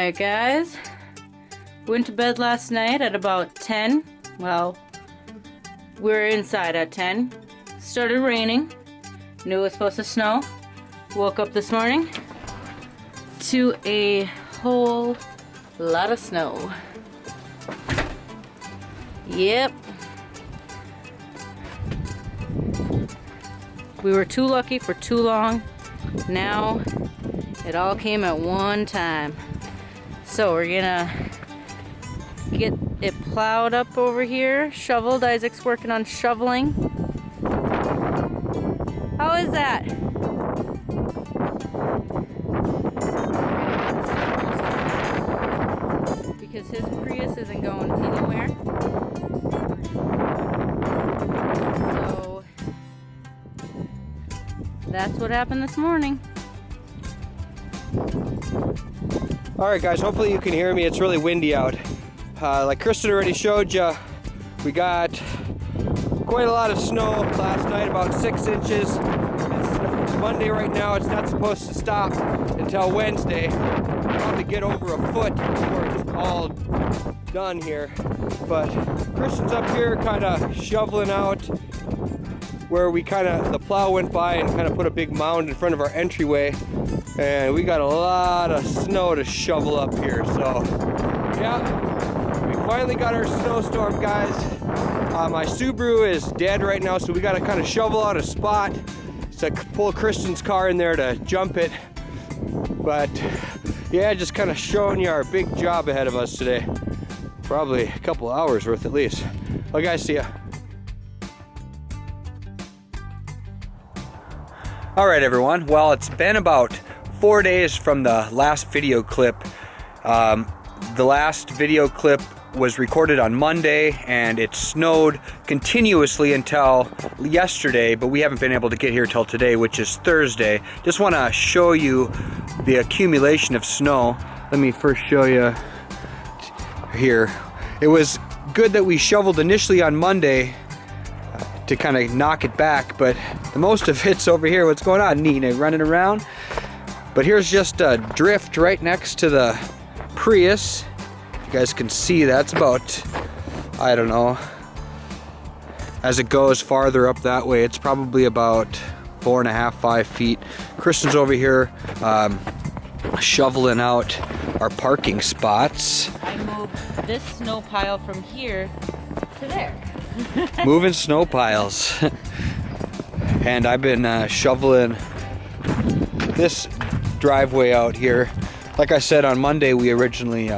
Alright guys, went to bed last night at about 10. Well, we were inside at 10. Started raining. Knew it was supposed to snow. Woke up this morning to a whole lot of snow. Yep. We were too lucky for too long. Now it all came at one time. So we're gonna get it plowed up over here, shoveled. Isaac's working on shoveling. How is that? Because his Prius isn't going anywhere. So that's what happened this morning. Alright guys, hopefully you can hear me. It's really windy out. Like Kristen already showed you, we got quite a lot of snow last night, about 6 inches. It's Monday right now. It's not supposed to stop until Wednesday. Probably get over a foot before it's all done here. But Kristen's up here kind of shoveling out where the plow went by and kind of put a big mound in front of our entryway. And we got a lot of snow to shovel up here. So yeah, we finally got our snowstorm, guys. My Subaru is dead right now, so we got to kind of shovel out a spot to pull Kristen's car in there to jump it. But yeah, just kind of showing you our big job ahead of us today. Probably a couple hours worth at least. Well guys, see ya. All right everyone, well it's been about 4 days from the last video clip. The last video clip was recorded on Monday and it snowed continuously until yesterday, but we haven't been able to get here till today, which is Thursday. Just want to show you the accumulation of snow. Let me first show you here. It was good that we shoveled initially on Monday to kind of knock it back, but the most of it's over here. What's going on, Nina? Running around? But here's just a drift right next to the Prius. You guys can see that's about, I don't know, as it goes farther up that way, it's probably about 4.5, 5 feet. Kristen's over here shoveling out our parking spots. I moved this snow pile from here to there. Moving snow piles. And I've been shoveling this driveway out here. Like I said, on Monday we originally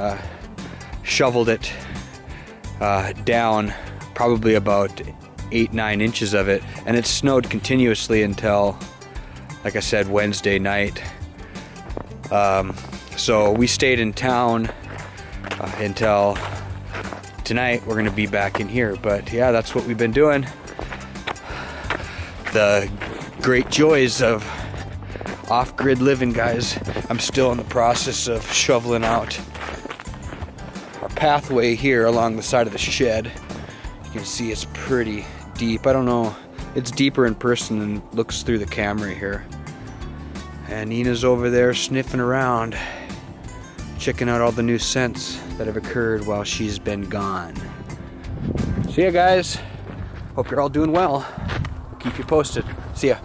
shoveled it down probably about 8-9 inches of it, and it snowed continuously until, like I said, Wednesday night. So we stayed in town until tonight. We're gonna be back in here, but yeah, that's what we've been doing. The great joys of off-grid living, guys. I'm still in the process of shoveling out our pathway here along the side of the shed. You can see it's pretty deep. I don't know, it's deeper in person than looks through the camera here. And Nina's over there sniffing around, checking out all the new scents that have occurred while she's been gone. See ya guys. Hope you're all doing well. Keep you posted. See ya.